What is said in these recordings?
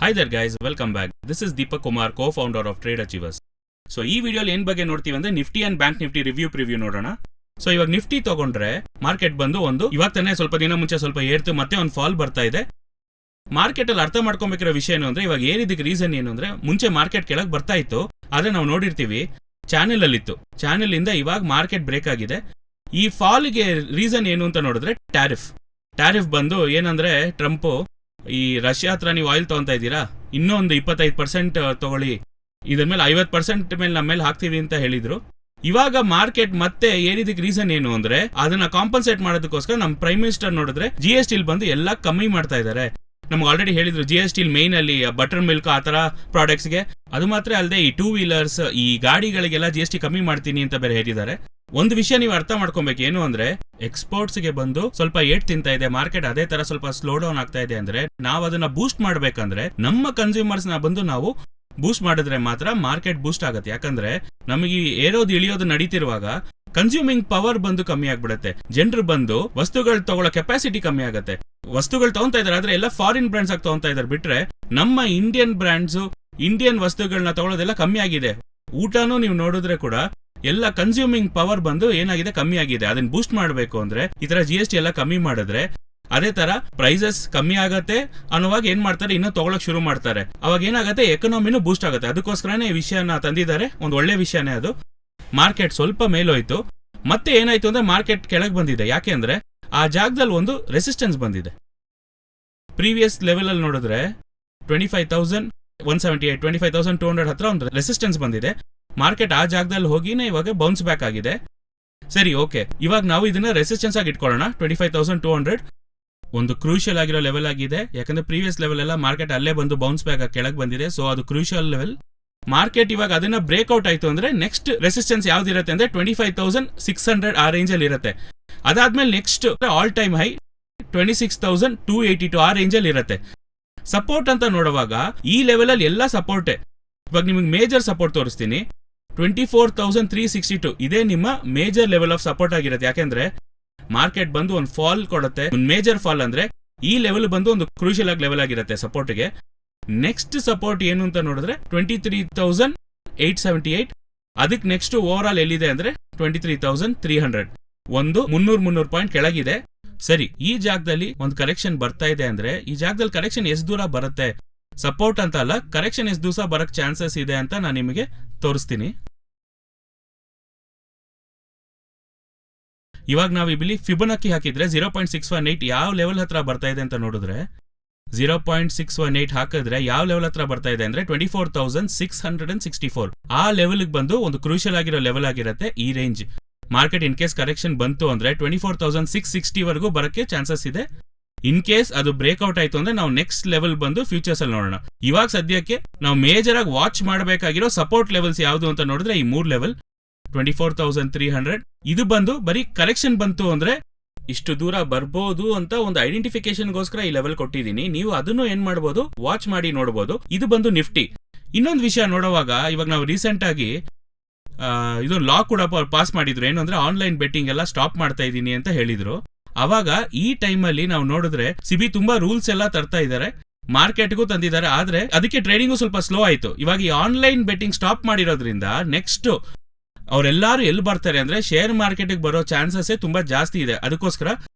Hi there guys, welcome back. This is Deepak Kumar, co-founder of Trade Achievers. So ಈ ವಿಡಿಯೋಲಿ ಏನು ಬಗ್ಗೆ ನೋಡ್ತೀವಿ ಅಂದ್ರೆ Nifty and bank Nifty review preview ನೋಡೋಣ. ಸೊ ಇವಾಗ ನಿಫ್ಟಿ ತಗೊಂಡ್ರೆ ಮಾರ್ಕೆಟ್ ಬಂದು ಇವಾಗ ತಾನೇ ಸ್ವಲ್ಪ ದಿನ ಮುಂಚೆ ಸ್ವಲ್ಪ ಏರ್ತು ಮತ್ತೆ ಒಂದು ಫಾಲ್ ಬರ್ತಾ ಇದೆ. ಮಾರ್ಕೆಟ್ ಅಲ್ಲಿ ಅರ್ಥ ಮಾಡ್ಕೊಬೇಕಿರೋ ವಿಷಯ ಏನು ಅಂದ್ರೆ ಇವಾಗ ಏರಿದಕ್ಕೆ ರೀಸನ್ ಏನು ಅಂದ್ರೆ ಮುಂಚೆ ಮಾರ್ಕೆಟ್ ಕೆಳಗೆ ಬರ್ತಾ ಇತ್ತು, ಆದ್ರೆ ನಾವು ನೋಡಿರ್ತೀವಿ ಚಾನೆಲ್ ಅಲ್ಲಿ ಇತ್ತು, ಚಾನೆಲ್ ಇಂದ ಇವಾಗ ಮಾರ್ಕೆಟ್ ಬ್ರೇಕ್ ಆಗಿದೆ. ಈ ಫಾಲ್ಗೆ ರೀಸನ್ ಏನು ಅಂತ ನೋಡಿದ್ರೆ ಟ್ಯಾರಿಫ್ ಬಂದು ಏನಂದ್ರೆ ಟ್ರಂಪ್ ಈ ರಷ್ಯಾ ಹತ್ರ ನೀವು ಆಯಿಲ್ ತಗೊಂತಾ ಇದ್ದೀರಾ, ಇನ್ನೂ ಒಂದು 25% ತಗೊಳ್ಳಿ, ಇದ್ರ ಮೇಲೆ 50% ಮೇಲೆ ನಮ್ಮ ಮೇಲೆ ಹಾಕ್ತೀವಿ ಅಂತ ಹೇಳಿದ್ರು. ಇವಾಗ ಮಾರ್ಕೆಟ್ ಮತ್ತೆ ಏರಿದಕ್ಕೆ ರೀಸನ್ ಏನು ಅಂದ್ರೆ ಅದನ್ನ ಕಾಂಪನ್ಸೇಟ್ ಮಾಡೋದಕ್ಕೋಸ್ಕರ ನಮ್ಮ ಪ್ರೈಮ್ ಮಿನಿಸ್ಟರ್ ನೋಡಿದ್ರೆ GST ಬಂದು ಎಲ್ಲ ಕಮ್ಮಿ ಮಾಡ್ತಾ ಇದ್ದಾರೆ. ನಮ್ಗೆ ಆಲ್ರೆಡಿ ಹೇಳಿದ್ರು GST ಮೈನ್ ಅಲ್ಲಿ ಬಟರ್ ಮಿಲ್ಕ್ ಆ ತರ ಪ್ರಾಡಕ್ಟ್ಸ್ಗೆ, ಅದು ಮಾತ್ರ ಅಲ್ಲದೆ ಈ 2 ವೀಲರ್ಸ್ ಈ ಗಾಡಿಗಳಿಗೆಲ್ಲ GST ಕಮ್ಮಿ ಮಾಡ್ತೀನಿ ಅಂತ ಬೇರೆ ಹೇಳಿದ್ದಾರೆ. ಒಂದು ವಿಷಯ ನೀವು ಅರ್ಥ ಮಾಡ್ಕೊಬೇಕು ಏನು ಅಂದ್ರೆ ಎಕ್ಸ್ಪೋರ್ಟ್ಸ್ಗೆ ಬಂದು ಸ್ವಲ್ಪ ಏಟ್ ತಿಂತಾ ಇದೆ ಮಾರ್ಕೆಟ್, ಅದೇ ತರ ಸ್ವಲ್ಪ ಸ್ಲೋ ಡೌನ್ ಆಗ್ತಾ ಇದೆ. ಅಂದ್ರೆ ನಾವು ಅದನ್ನ ಬೂಸ್ಟ್ ಮಾಡ್ಬೇಕಂದ್ರೆ ನಮ್ಮ ಕನ್ಸ್ಯೂಮರ್ಸ್ ನ ಬಂದು ನಾವು ಬೂಸ್ಟ್ ಮಾಡಿದ್ರೆ ಮಾತ್ರ ಮಾರ್ಕೆಟ್ ಬೂಸ್ಟ್ ಆಗುತ್ತೆ. ಯಾಕಂದ್ರೆ ನಮಗೆ ಏರೋದು ಇಳಿಯೋದು ನಡೀತಿರುವಾಗ ಕನ್ಸ್ಯೂಮಿಂಗ್ ಪವರ್ ಬಂದು ಕಮ್ಮಿ ಆಗ್ಬಿಡುತ್ತೆ, ಜನರು ಬಂದು ವಸ್ತುಗಳು ತಗೊಳ್ಳೋ ಕೆಪಾಸಿಟಿ ಕಮ್ಮಿ ಆಗುತ್ತೆ. ವಸ್ತುಗಳು ತಗೊಂತಾ ಇದಾರೆ ಆದ್ರೆ ಎಲ್ಲ ಫಾರಿನ್ ಬ್ರ್ಯಾಂಡ್ಸ್ ಆಗಿ ತಗೊಂತಾ ಇದಾರೆ, ಬಿಟ್ರೆ ನಮ್ಮ ಇಂಡಿಯನ್ ಬ್ರ್ಯಾಂಡ್ಸ್ ಇಂಡಿಯನ್ ವಸ್ತುಗಳನ್ನ ತಗೊಳ್ಳೋದೆಲ್ಲ ಕಮ್ಮಿ ಆಗಿದೆ. ಊಟನೂ ನೀವು ನೋಡಿದ್ರೆ ಕೂಡ ಎಲ್ಲ ಕನ್ಸ್ಯೂಮಿಂಗ್ ಪವರ್ ಬಂದು ಏನಾಗಿದೆ ಕಮ್ಮಿ ಆಗಿದೆ. ಅದನ್ನ ಬೂಸ್ಟ್ ಮಾಡಬೇಕು ಅಂದ್ರೆ ಈ ತರ GST ಎಲ್ಲ ಕಮ್ಮಿ ಮಾಡಿದ್ರೆ ಅದೇ ತರ ಪ್ರೈಸಸ್ ಕಮ್ಮಿ ಆಗತ್ತೆ ಅನ್ನುವಾಗ ಏನ್ ಮಾಡ್ತಾರೆ, ಇನ್ನೂ ತಗೊಳಕ್ ಶುರು ಮಾಡ್ತಾರೆ. ಅವಾಗ ಏನಾಗುತ್ತೆ, ಎಕನಾಮಿನೂ ಬೂಸ್ಟ್ ಆಗುತ್ತೆ. ಅದಕ್ಕೋಸ್ಕರನೇ ಈ ವಿಷಯನ ತಂದಿದ್ದಾರೆ, ಒಂದು ಒಳ್ಳೆ ವಿಷಯನೇ ಅದು. ಮಾರ್ಕೆಟ್ ಸ್ವಲ್ಪ ಮೇಲೋಯ್ತು, ಮತ್ತೆ ಏನಾಯ್ತು ಅಂದ್ರೆ ಮಾರ್ಕೆಟ್ ಕೆಳಗೆ ಬಂದಿದೆ. ಯಾಕೆ ಅಂದ್ರೆ ಆ ಜಾಗದಲ್ಲಿ ಒಂದು ರೆಸಿಸ್ಟೆನ್ಸ್ ಬಂದಿದೆ. ಪ್ರೀವಿಯಸ್ ಲೆವೆಲ್ ಅಲ್ಲಿ ನೋಡಿದ್ರೆ 25,178 25,200 ಹತ್ರ ಒಂದು ರೆಸಿಸ್ಟೆನ್ಸ್ ಬಂದಿದೆ. ಮಾರ್ಕೆಟ್ ಆ ಜಾಗದಲ್ಲಿ ಹೋಗಿನೇ ಇವಾಗ ಬೌನ್ಸ್ ಬ್ಯಾಕ್ ಆಗಿದೆ. ಸರಿ, ಓಕೆ, ಇವಾಗ ನಾವು ಇದನ್ನ ರೆಸಿಸ್ಟೆನ್ಸ್ ಆಗಿ ಇಟ್ಕೊಳ್ಳೋಣ. 25,200 ಒಂದು ಕ್ರೂಷಿಯಲ್ ಆಗಿರೋ ಲೆವೆಲ್ ಆಗಿದೆ. ಯಾಕಂದ್ರೆ ಪ್ರೀವಿಯಸ್ ಲೆವೆಲ್ ಎಲ್ಲ ಮಾರ್ಕೆಟ್ ಅಲ್ಲೇ ಬಂದು ಬೌನ್ಸ್ ಬ್ಯಾಕ್ ಆಗಿ ಕೆಳಗೆ ಬಂದಿದೆ. ಸೊ ಅದು ಕ್ರೂಷಿಯಲ್ ಲೆವೆಲ್. ಮಾರ್ಕೆಟ್ ಇವಾಗ ಅದನ್ನ ಬ್ರೇಕ್ಔಟ್ ಆಯ್ತು ಅಂದ್ರೆ ನೆಕ್ಸ್ಟ್ ರೆಸಿಸ್ಟೆನ್ಸ್ ಯಾವ್ದಿರುತ್ತೆ ಅಂದ್ರೆ 25,600 ಆ ರೇಂಜ್ ಅಲ್ಲಿ ಇರುತ್ತೆ. ಅದಾದ್ಮೇಲೆ ನೆಕ್ಸ್ಟ್ ಆಲ್ ಟೈಮ್ ಹೈ 26,282 ಆ ರೇಂಜ್ ಅಲ್ಲಿ ಇರುತ್ತೆ. ಸಪೋರ್ಟ್ ಅಂತ ನೋಡುವಾಗ ಈ ಲೆವೆಲ್ ಅಲ್ಲಿ ಎಲ್ಲ ಸಪೋರ್ಟೇ. ಇವಾಗ ನಿಮಗೆ ಮೇಜರ್ ಸಪೋರ್ಟ್ ತೋರಿಸ್ತೀನಿ. 24,362 ಇದೇ ನಿಮ್ಮ ಮೇಜರ್ ಲೆವೆಲ್ ಆಫ್ ಸಪೋರ್ಟ್ ಆಗಿರುತ್ತೆ. ಯಾಕೆಂದ್ರೆ ಮಾರ್ಕೆಟ್ ಬಂದು ಒಂದು ಫಾಲ್ ಕೊಡುತ್ತೆ, ಒಂದು ಮೇಜರ್ ಫಾಲ್ ಅಂದ್ರೆ ಈ ಲೆವೆಲ್ ಬಂದು ಒಂದು ಕ್ರೂಷಿಯಲ್ ಆಗಿ ಲೆವೆಲ್ ಆಗಿರುತ್ತೆ ಸಪೋರ್ಟ್ಗೆ. ನೆಕ್ಸ್ಟ್ ಸಪೋರ್ಟ್ ಏನು ಅಂತ ನೋಡಿದ್ರೆ 23,878. ಅದಕ್ಕೆ ನೆಕ್ಸ್ಟ್ ಓವರ್ ಆಲ್ ಎಲ್ಲಿದೆ ಅಂದ್ರೆ 23,300. ಒಂದು 300 ಪಾಯಿಂಟ್ ಕೆಳಗಿದೆ. ಸರಿ, ಈ ಜಾಗದಲ್ಲಿ ಒಂದು ಕರೆಕ್ಷನ್ ಬರ್ತಾ ಇದೆ ಅಂದ್ರೆ ಈ ಜಾಗದಲ್ಲಿ ಕರೆಕ್ಷನ್ ಎಷ್ಟು ದೂರ ಬರುತ್ತೆ, ಸಪೋರ್ಟ್ ಅಂತ ಅಲ್ಲ, ಕರೆಕ್ಷನ್ ಎಷ್ಟು ದಿವಸ ಬರಕ್ ಚಾನ್ಸಸ್ ಇದೆ ಅಂತ ನಾನು ನಿಮಗೆ ತೋರಿಸ್ತೀನಿ. ಇವಾಗ ನಾವು ಇಲ್ಲಿ ಫಿಬೊನಾಕಿ ಹಾಕಿದ್ರೆ 0.618 ಯಾವ ಲೆವೆಲ್ ಹತ್ರ ಬರ್ತಾ ಇದೆ ಅಂತ ನೋಡಿದ್ರೆ 0.618 ಹಾಕಿದ್ರೆ ಯಾವ ಲೆವೆಲ್ ಹತ್ರ ಬರ್ತಾ ಇದೆ ಅಂದ್ರೆ 24,664 ಆ ಲೆವೆಲ್ ಬಂದು ಒಂದು ಕ್ರೂಷಿಯಲ್ ಆಗಿರೋ ಲೆವೆಲ್ ಆಗಿರುತ್ತೆ ಈ range. Market in case correction ಬಂತು ಅಂದ್ರೆ 24,660 ವರೆಗೂ ಬರಕ್ಕೆ ಚಾನ್ಸಸ್ ಇದೆ. ಇನ್ ಕೇಸ್ ಅದು ಬ್ರೇಕ್ಔಟ್ ಆಯ್ತು ಅಂದ್ರೆ ನಾವು ನೆಕ್ಸ್ಟ್ ಲೆವೆಲ್ ಬಂದು ಫ್ಯೂಚರ್ಸ್ ಅಲ್ಲಿ ನೋಡೋಣ. ಇವಾಗ ಸದ್ಯಕ್ಕೆ ನಾವು ಮೇಜರ್ ಆಗಿ ವಾಚ್ ಮಾಡಬೇಕಾಗಿರೋ ಸಪೋರ್ಟ್ ಲೆವೆಲ್ಸ್ ಯಾವುದು ಅಂತ ನೋಡಿದ್ರೆ ಈ 3 ಲೆವೆಲ್ 24,300. ಇದು ಬಂದು ಬರೀ ಕರೆಕ್ಷನ್ ಬಂತು ಅಂದ್ರೆ ಇಷ್ಟು ದೂರ ಬರ್ಬೋದು ಅಂತ ಒಂದು ಐಡೆಂಟಿಫಿಕೇಶನ್ಗೋಸ್ಕರ ಈ ಲೆವೆಲ್ ಕೊಟ್ಟಿದ್ದೀನಿ. ನೀವು ಅದನ್ನು ಏನ್ ಮಾಡಬಹುದು, ವಾಚ್ ಮಾಡಿ ನೋಡಬಹುದು. ಇದು ಬಂದು ನಿಫ್ಟಿ. ಇನ್ನೊಂದು ವಿಷಯ ನೋಡುವಾಗ ಇವಾಗ ನಾವು ರೀಸೆಂಟ್ ಆಗಿ ಇದು ಲಾ ಕೂಡ ಪಾಸ್ ಮಾಡಿದ್ರು. ಏನು ಅಂದ್ರೆ ಆನ್ಲೈನ್ ಬೆಟ್ಟಿಂಗ್ ಎಲ್ಲ ಸ್ಟಾಪ್ ಮಾಡ್ತಾ ಇದ್ದೀನಿ ಅಂತ ಹೇಳಿದ್ರು. ಅವಾಗ ಈ ಟೈಮ್ ಅಲ್ಲಿ ನಾವು ನೋಡಿದ್ರೆ ಸಿಬಿ ತುಂಬಾ ರೂಲ್ಸ್ ಎಲ್ಲ ತರ್ತಾ ಇದ್ದಾರೆ, ಮಾರ್ಕೆಟ್ಗೂ ತಂದಿದ್ದಾರೆ. ಆದ್ರೆ ಅದಕ್ಕೆ ಟ್ರೇಡಿಂಗು ಸ್ವಲ್ಪ ಸ್ಲೋ ಆಯ್ತು. ಇವಾಗ ಈ ಆನ್ಲೈನ್ ಬೆಟ್ಟಿಂಗ್ ಸ್ಟಾಪ್ ಮಾಡಿರೋದ್ರಿಂದ ನೆಕ್ಸ್ಟ್ ಅವರೆಲ್ಲರೂ ಎಲ್ಲಿ ಬರ್ತಾರೆ ಅಂದ್ರೆ ಶೇರ್ ಮಾರ್ಕೆಟ್ಗೆ ಬರೋ ಚಾನ್ಸಸ್ ತುಂಬಾ ಜಾಸ್ತಿ ಇದೆ. ಅದಕ್ಕೋಸ್ಕರ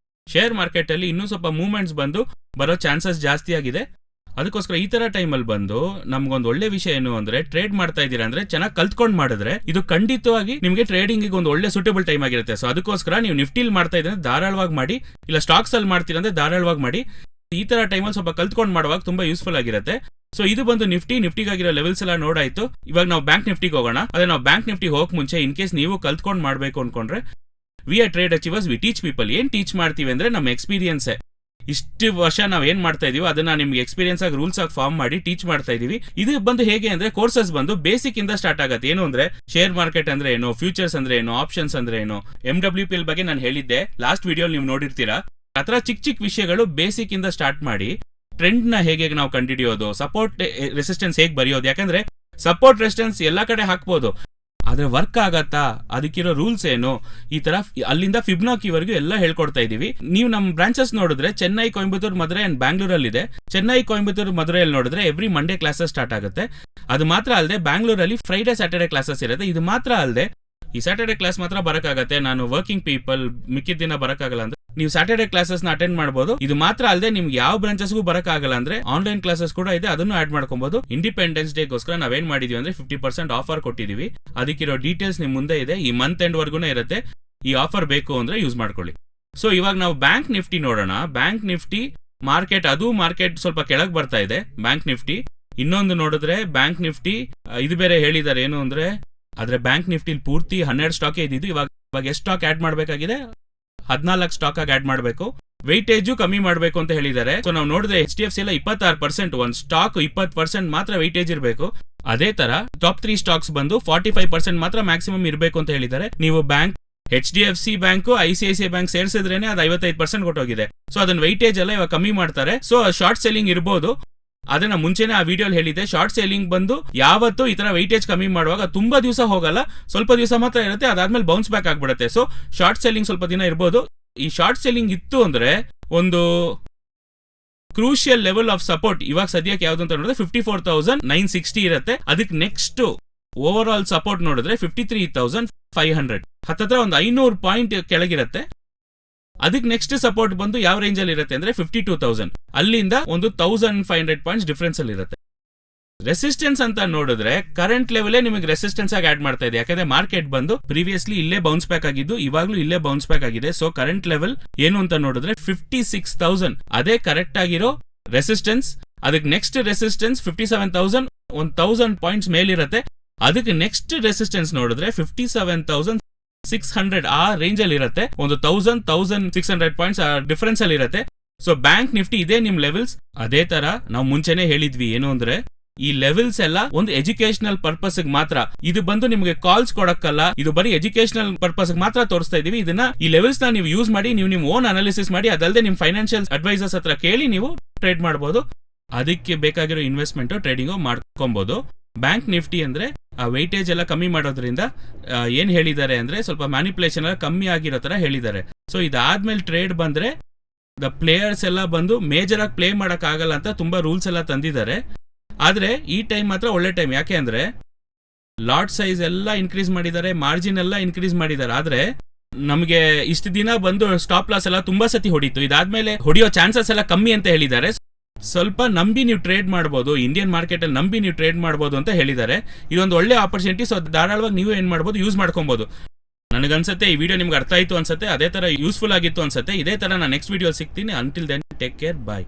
ಶೇರ್ ಮಾರ್ಕೆಟ್ ಅಲ್ಲಿ ಇನ್ನೂ ಸ್ವಲ್ಪ ಮೂವ್ಮೆಂಟ್ಸ್ ಬಂದು ಬರೋ ಚಾನ್ಸಸ್ ಜಾಸ್ತಿ ಆಗಿದೆ. ಅದಕ್ಕೋಸ್ಕರ ಈ ತರ ಟೈಮಲ್ಲಿ ಬಂದು ನಮ್ಗೊಂದು ಒಳ್ಳೆ ವಿಷಯ ಏನು ಅಂದ್ರೆ ಟ್ರೇಡ್ ಮಾಡ್ತಾ ಇದ್ದೀರಾ ಅಂದ್ರೆ ಚೆನ್ನಾಗಿ ಕಲ್ತ್ಕೊಂಡ್ ಮಾಡಿದ್ರೆ ಇದು ಖಂಡಿತವಾಗಿ ನಿಮಗೆ ಟ್ರೇಡಿಂಗ್ ಒಂದು ಒಳ್ಳೆ ಸೂಟೇಬಲ್ ಟೈಮ್ ಆಗಿರುತ್ತೆ. ಸೊ ಅದಕ್ಕೋಸ್ಕರ ನೀವು ನಿಫ್ಟಿಲ್ ಮಾಡ್ತಾ ಇದ್ರೆ ಧಾರಾಳವಾಗಿ ಮಾಡಿ, ಇಲ್ಲ ಸ್ಟಾಕ್ಸ್ ಅಲ್ಲಿ ಮಾಡ್ತೀರಾ ಅಂದ್ರೆ ಧಾರಾಳವಾಗಿ ಮಾಡಿ. ಈ ತರ ಟೈಮಲ್ಲಿ ಸ್ವಲ್ಪ ಕಲ್ತ್ಕೊಂಡ್ ಮಾಡುವಾಗ ತುಂಬಾ ಯೂಸ್ಫುಲ್ ಆಗಿರುತ್ತೆ. ಸೊ ಇದು ಬಂದು ನಿಫ್ಟಿಗಾಗಿರೋ ಲೆವೆಲ್ಸ್ ಎಲ್ಲ ನೋಡಾಯ್ತು. ಇವಾಗ ನಾವು ಬ್ಯಾಂಕ್ ನಿಫ್ಟಿಗೆ ಹೋಗೋಣ. ಅದೇ ನಾವು ಬ್ಯಾಂಕ್ ನಿಫ್ಟಿಗೆ ಹೋಗಕ್ ಮುಂಚೆ ಇನ್ ಕೇಸ್ ನೀವು ಕಲ್ತ್ಕೊಂಡ್ ಮಾಡ್ಬೇಕು ಅನ್ಕೊಂಡ್ರೆ we are trade achievers, V teach people. ಏನ್ ಟೀಚ್ ಮಾಡ್ತೀವಿ ಅಂದ್ರೆ ನಮ್ಮ ಎಕ್ಸ್ಪೀರಿಯನ್ಸ್. ಇಷ್ಟು ವರ್ಷ ನಾವ್ ಏನ್ ಮಾಡ್ತಾ ಇದೀವಿ ಅದನ್ನ ನಿಮ್ಗೆ ಎಕ್ಸ್ಪೀರಿಯನ್ಸ್ ಆಗಿ ರೂಲ್ಸ್ ಆಗಿ ಫಾರ್ಮ್ ಮಾಡಿ ಟೀಚ್ ಮಾಡ್ತಾ ಇದೀವಿ. ಇದು ಬಂದು ಹೇಗೆ ಅಂದ್ರೆ ಕೋರ್ಸಸ್ ಬಂದು ಬೇಸಿಕ್ ಇಂದ ಸ್ಟಾರ್ಟ್ ಆಗುತ್ತೆ. ಏನು ಅಂದ್ರೆ ಶೇರ್ ಮಾರ್ಕೆಟ್ ಅಂದ್ರೆ ಏನು, ಫ್ಯೂಚರ್ಸ್ ಅಂದ್ರೆ ಏನು, ಆಪ್ಷನ್ಸ್ ಅಂದ್ರೆ ಏನು, MWPL ಬಗ್ಗೆ ನಾನು ಹೇಳಿದ್ದೆ ಲಾಸ್ಟ್ ವಿಡಿಯೋ ನೀವು ನೋಡಿರ್ತೀರಾ. ಆತರ ಚಿಕ್ಕ ವಿಷಯಗಳು ಬೇಸಿಕ್ ಇಂದ ಸ್ಟಾರ್ಟ್ ಮಾಡಿ ಟ್ರೆಂಡ್ ನ ಹೇಗೆ ನಾವು ಕಂಡುಹಿಡಿಯೋದು, ಸಪೋರ್ಟ್ ರೆಸಿಸ್ಟೆನ್ಸ್ ಹೇಗೆ ಬರೆಯೋದು. ಯಾಕಂದ್ರೆ ಸಪೋರ್ಟ್ ರೆಸಿಸ್ಟೆನ್ಸ್ ಎಲ್ಲಾ ಕಡೆ ಹಾಕ್ಬೋದು, ಆದ್ರೆ ವರ್ಕ್ ಆಗತ್ತಾ, ಅದಕ್ಕಿರೋ ರೂಲ್ಸ್ ಏನು, ಈ ತರ ಅಲ್ಲಿಂದ ಫಿಬ್ನಾಕಿವರೆಗೂ ಎಲ್ಲ ಹೇಳ್ಕೊಡ್ತಾ ಇದೀವಿ. ನೀವು ನಮ್ಮ ಬ್ರಾಂಚಸ್ ನೋಡಿದ್ರೆ ಚೆನ್ನೈ, ಕೊಯಂಬತ್ತೂರು, ಮಧುರೈ ಅಂಡ್ ಬ್ಯಾಂಗ್ಳೂರಲ್ಲಿ ಇದೆ. ಚೆನ್ನೈ, ಕೊಯಂಬತ್ತೂರು, ಮಧುರೈಯಲ್ಲಿ ನೋಡಿದ್ರೆ ಎವ್ರಿ ಮಂಡೇ ಕ್ಲಾಸಸ್ ಸ್ಟಾರ್ಟ್ ಆಗುತ್ತೆ. ಅದು ಮಾತ್ರ ಅಲ್ಲದೆ ಬ್ಯಾಂಗ್ಳೂರಲ್ಲಿ ಫ್ರೈಡೆ ಸ್ಯಾಟರ್ಡೆ ಕ್ಲಾಸಸ್ ಇರುತ್ತೆ. ಇದು ಮಾತ್ರ ಅಲ್ಲದೆ ಈ ಸ್ಯಾಟರ್ಡೆ ಕ್ಲಾಸ್ ಮಾತ್ರ ಬರಕ್ಕಾಗತ್ತೆ, ನಾನು ವರ್ಕಿಂಗ್ ಪೀಪಲ್ ಮಿಕ್ಕಿದ ದಿನ ಬರಕ್ಕಾಗಲ್ಲ ಅಂದ್ರೆ ನೀವು ಸ್ಯಾಟರ್ಡೆ ಕ್ಲಾಸಸ್ ನ ಅಟೆಂಡ್ ಮಾಡಬಹುದು. ಇದು ಮಾತ್ರ ಅಲ್ಲದೆ ನಿಮ್ಗೆ ಯಾವ ಬ್ರಾಂಚಸ್ಗೂ ಬರಕ್ಕಾಗಲ್ಲ ಅಂದ್ರೆ ಆನ್ಲೈನ್ ಕ್ಲಾಸಸ್ ಕೂಡ ಇದೆ, ಅದನ್ನು ಆಡ್ ಮಾಡ್ಕೊಬಹುದು. ಇಂಡಿಪೆಂಡೆನ್ಸ್ ಡೇಗೋಸ್ಕರ ನಾವೇನ್ ಮಾಡಿದೀವಿ ಅಂದ್ರೆ 50% ಆಫರ್ ಕೊಟ್ಟಿದೀವಿ. ಅದಕ್ಕಿರೋ ಡೀಟೇಲ್ಸ್ ನಿಮ್ ಮುಂದೆ ಇದೆ. ಈ ಮಂತ್ ಎಂಡ್ ವರ್ಗೂನೇ ಇರುತ್ತೆ. ಈ ಆಫರ್ ಬೇಕು ಅಂದ್ರೆ ಯೂಸ್ ಮಾಡ್ಕೊಳ್ಳಿ. ಸೊ ಇವಾಗ ನಾವು ಬ್ಯಾಂಕ್ ನಿಫ್ಟಿ ನೋಡೋಣ. ಬ್ಯಾಂಕ್ ನಿಫ್ಟಿ ಮಾರ್ಕೆಟ್ ಸ್ವಲ್ಪ ಕೆಳಗೆ ಬರ್ತಾ ಇದೆ. ಬ್ಯಾಂಕ್ ನಿಫ್ಟಿ ಇನ್ನೊಂದು ನೋಡಿದ್ರೆ ಬ್ಯಾಂಕ್ ನಿಫ್ಟಿ ಇದು ಬೇರೆ ಹೇಳಿದ್ದಾರೆ ಏನು ಅಂದ್ರೆ, ಆದ್ರೆ ಬ್ಯಾಂಕ್ ನಿಫ್ಟಿ ಪೂರ್ತಿ 12 ಸ್ಟಾಕ್ ಇದ್ದಿದ್ದು. ಇವಾಗ ಎಷ್ಟು ಸ್ಟಾಕ್ ಆಡ್ ಮಾಡಬೇಕಾಗಿದೆ? 14 ಸ್ಟಾಕ್ ಆಗಿ ಆಡ್ ಮಾಡಬೇಕು. ವೆಯ್ಟೇಜು ಕಮ್ಮಿ ಮಾಡಬೇಕು ಅಂತ ಹೇಳಿದ್ದಾರೆ. ಸೊ ನಾವು ನೋಡಿದ್ರೆ HDFC ಎಲ್ಲ 26%, ಒಂದು ಸ್ಟಾಕ್ 20% ಮಾತ್ರ ವೆಯ್ಟೇಜ್ ಇರಬೇಕು. ಅದೇ ತರ ಟಾಪ್ 3 ಸ್ಟಾಕ್ಸ್ ಬಂದು 45% ಮಾತ್ರ ಮ್ಯಾಕ್ಸಿಮಮ್ ಇರಬೇಕು ಅಂತ ಹೇಳಿದ್ದಾರೆ. ನೀವು bank HDFC bank, ICICI bank ಸೇರಿಸಿದ್ರೇನೆ ಅದು 55% ಕೊಟ್ಟೋಗಿದೆ. ಸೊ ಅದನ್ನ ವೆಯ್ಟೇಜ್ ಎಲ್ಲ ಇವಾಗ ಕಮ್ಮಿ ಮಾಡ್ತಾರೆ. ಸೊ ಶಾರ್ಟ್ ಸೆಲ್ಲಿಂಗ್ ಇರ್ಬೋದು. ಅದನ್ನ ಮುಂಚೆನೆ ಆ ವಿಡಿಯೋಲಿ ಹೇಳಿದೆ. ಶಾರ್ಟ್ ಸೆಲ್ಲಿಂಗ್ ಬಂದು ಯಾವತ್ತೂ ಈ ತರ ವೆಯ್ಟೇಜ್ ಕಮ್ಮಿ ಮಾಡುವಾಗ ತುಂಬಾ ದಿವಸ ಹೋಗಲ್ಲ, ಸ್ವಲ್ಪ ದಿವಸ ಮಾತ್ರ ಇರುತ್ತೆ. ಅದಾದ್ಮೇಲೆ ಬೌನ್ಸ್ ಬ್ಯಾಕ್ ಆಗ್ಬಿಡುತ್ತೆ. ಸೊ ಶಾರ್ಟ್ ಸೆಲ್ಲಿಂಗ್ ಸ್ವಲ್ಪ ದಿನ ಇರ್ಬೋದು. ಈ ಶಾರ್ಟ್ ಸೆಲ್ಲಿಂಗ್ ಇತ್ತು ಅಂದ್ರೆ ಒಂದು ಕ್ರೂಷಿಯಲ್ ಲೆವೆಲ್ ಆಫ್ ಸಪೋರ್ಟ್ ಇವಾಗ ಸದ್ಯಕ್ಕೆ ಯಾವ್ದು ಅಂತ ನೋಡಿದ್ರೆ 54,960 ಇರುತ್ತೆ. ಅದಕ್ಕೆ ನೆಕ್ಸ್ಟ್ ಓವರ್ ಆಲ್ ಸಪೋರ್ಟ್ ನೋಡಿದ್ರೆ 53,500, ಹತ್ತತ್ರ ಒಂದು 500 ಪಾಯಿಂಟ್ ಕೆಳಗಿರುತ್ತೆ. ಅದಕ್ಕೆ ನೆಕ್ಸ್ಟ್ ಸಪೋರ್ಟ್ ಬಂದು ಯಾವ ರೇಂಜ್ ಅಲ್ಲಿ ಇರುತ್ತೆ ಅಂದ್ರೆ 52,000, ಅಲ್ಲಿಂದ ಒಂದು 1,500 ಪಾಯಿಂಟ್ಸ್ ಡಿಫರೆನ್ಸ್ ಅಲ್ಲಿ ಇರುತ್ತೆ. ರೆಸಿಸ್ಟೆನ್ಸ್ ಅಂತ ನೋಡಿದ್ರೆ ಕರೆಂಟ್ ಲೆವೆಲ್ ನಿಮಗೆ ರೆಸಿಸ್ಟೆನ್ಸ್ ಆಗಿ ಆಡ್ ಮಾಡ್ತಾ ಇದೆ. ಯಾಕಂದ್ರೆ ಮಾರ್ಕೆಟ್ ಬಂದು ಪ್ರೀವಿಯಸ್ಲಿ ಇಲ್ಲೇ ಬೌನ್ಸ್ ಬ್ಯಾಕ್ ಆಗಿದ್ದು, ಇವಾಗ್ಲೂ ಇಲ್ಲೇ ಬೌನ್ಸ್ ಬ್ಯಾಕ್ ಆಗಿದೆ. ಸೊ ಕರೆಂಟ್ ಲೆವೆಲ್ ಏನು ಅಂತ ನೋಡಿದ್ರೆ 56,000, ಅದೇ ಕರೆಕ್ಟ್ ಆಗಿರೋ ರೆಸಿಸ್ಟೆನ್ಸ್. ಅದಕ್ಕೆ ನೆಕ್ಸ್ಟ್ ರೆಸಿಸ್ಟೆನ್ಸ್ 57,000, 1,000 ಪಾಯಿಂಟ್ಸ್ ಮೇಲಿರುತ್ತೆ. ಅದಕ್ಕೆ ನೆಕ್ಸ್ಟ್ ರೆಸಿಸ್ಟೆನ್ಸ್ ನೋಡಿದ್ರೆ 57,600 ಆ ರೇಂಜ್ ಅಲ್ಲಿ ಇರುತ್ತೆ. ಒಂದು 1,600 ಪಾಯಿಂಟ್ಸ್ ಡಿಫರೆನ್ಸ್ ಅಲ್ಲಿ ಇರುತ್ತೆ. ಸೊ ಬ್ಯಾಂಕ್ ನಿಫ್ಟಿ ಇದೆ ನಿಮ್ ಲೆವೆಲ್ಸ್. ಅದೇ ತರ ನಾವು ಮುಂಚೆನೆ ಹೇಳಿದ್ವಿ ಏನು ಅಂದ್ರೆ ಈ ಲೆವೆಲ್ಸ್ ಎಲ್ಲ ಒಂದು ಎಜುಕೇಶನಲ್ ಪರ್ಪಸ್ ಮಾತ್ರ. ಇದು ಬಂದು ನಿಮಗೆ ಕಾಲ್ಸ್ ಕೊಡಕ್ಕಲ್ಲ, ಇದು ಬರೀ ಎಜುಕೇಶನಲ್ ಪರ್ಪಸ್ ಮಾತ್ರ ತೋರಿಸ್ತಾ ಇದೀವಿ. ಇದನ್ನ ಈ ಲೆವೆಲ್ಸ್ ನ ನೀವು ಯೂಸ್ ಮಾಡಿ ನೀವು ನಿಮ್ ಓನ್ ಅನಾಲಿಸಿಸ್ ಮಾಡಿ, ಅದಲ್ಲದೆ ನಿಮ್ ಫೈನಾನ್ಷಿಯಲ್ ಅಡ್ವೈಸರ್ಸ್ ಹತ್ರ ಕೇಳಿ ನೀವು ಟ್ರೇಡ್ ಮಾಡಬಹುದು. ಅದಕ್ಕೆ ಬೇಕಾಗಿರೋ ಇನ್ವೆಸ್ಟ್ಮೆಂಟ್ ಟ್ರೇಡಿಂಗ್ ಮಾಡ್ಕೊಬಹುದು. ಬ್ಯಾಂಕ್ ನಿಫ್ಟಿ ಅಂದ್ರೆ ಆ ವೆಯ್ಟೇಜ್ ಎಲ್ಲ ಕಮ್ಮಿ ಮಾಡೋದ್ರಿಂದ ಏನ್ ಹೇಳಿದ್ದಾರೆ ಅಂದ್ರೆ ಸ್ವಲ್ಪ ಮ್ಯಾನಿಪುಲೇಷನ್ ಎಲ್ಲ ಕಮ್ಮಿ ಆಗಿರೋ ತರ ಹೇಳಿದ್ದಾರೆ. ಸೊ ಇದಾದ್ಮೇಲೆ ಟ್ರೇಡ್ ಬಂದ್ರೆ ದ ಪ್ಲೇಯರ್ಸ್ ಎಲ್ಲ ಬಂದು ಮೇಜರ್ ಆಗಿ ಪ್ಲೇ ಮಾಡಕ್ ಆಗಲ್ಲ ಅಂತ ತುಂಬಾ ರೂಲ್ಸ್ ಎಲ್ಲ ತಂದಿದ್ದಾರೆ. ಆದ್ರೆ ಈ ಟೈಮ್ ಮಾತ್ರ ಒಳ್ಳೆ ಟೈಮ್. ಯಾಕೆ ಅಂದ್ರೆ ಲಾಟ್ ಸೈಜ್ ಎಲ್ಲ ಇನ್ಕ್ರೀಸ್ ಮಾಡಿದ್ದಾರೆ, ಮಾರ್ಜಿನ್ ಎಲ್ಲ ಇನ್ಕ್ರೀಸ್ ಮಾಡಿದ್ದಾರೆ. ಆದ್ರೆ ನಮಗೆ ಇಷ್ಟು ದಿನ ಬಂದು ಸ್ಟಾಪ್ ಲಾಸ್ ಎಲ್ಲ ತುಂಬಾ ಸತಿ ಹೊಡಿತು. ಇದಾದ್ಮೇಲೆ ಹೊಡಿಯೋ ಚಾನ್ಸಸ್ ಎಲ್ಲ ಕಮ್ಮಿ ಅಂತ ಹೇಳಿದ್ದಾರೆ. ಸ್ವಲ್ಪ ನಂಬಿ ನೀವು ಟ್ರೇಡ್ ಮಾಡಬಹುದು, ಇಂಡಿಯನ್ ಮಾರ್ಕೆಟ್ ಅಲ್ಲಿ ನಂಬಿ ನೀವು ಟ್ರೇಡ್ ಮಾಡಬಹುದು ಅಂತ ಹೇಳಿದ್ದಾರೆ. ಇದೊಂದು ಒಳ್ಳೆ ಆಪರ್ಚುನಿಟಿ. ಸೊ ಧಾರಾಳವಾಗಿ ನೀವು ಏನ್ ಮಾಡಬಹುದು, ಯೂಸ್ ಮಾಡ್ಕೊಬಹುದು. ನನಗನ್ಸುತ್ತೆ ಈ ವಿಡಿಯೋ ನಿಮ್ಗೆ ಅರ್ಥ ಆಯ್ತು ಅನ್ಸುತ್ತೆ, ಅದೇ ತರ ಯೂಸ್ಫುಲ್ ಆಗಿತ್ತು ಅನ್ಸುತ್ತೆ. ಇದೇ ತರ ನಾನು ನೆಕ್ಸ್ಟ್ ವಿಡಿಯೋ ಸಿಗ್ತೀನಿ. ಅಂಟಿಲ್ ದೆನ್ ಟೇಕ್ ಕೇರ್, ಬಾಯ್.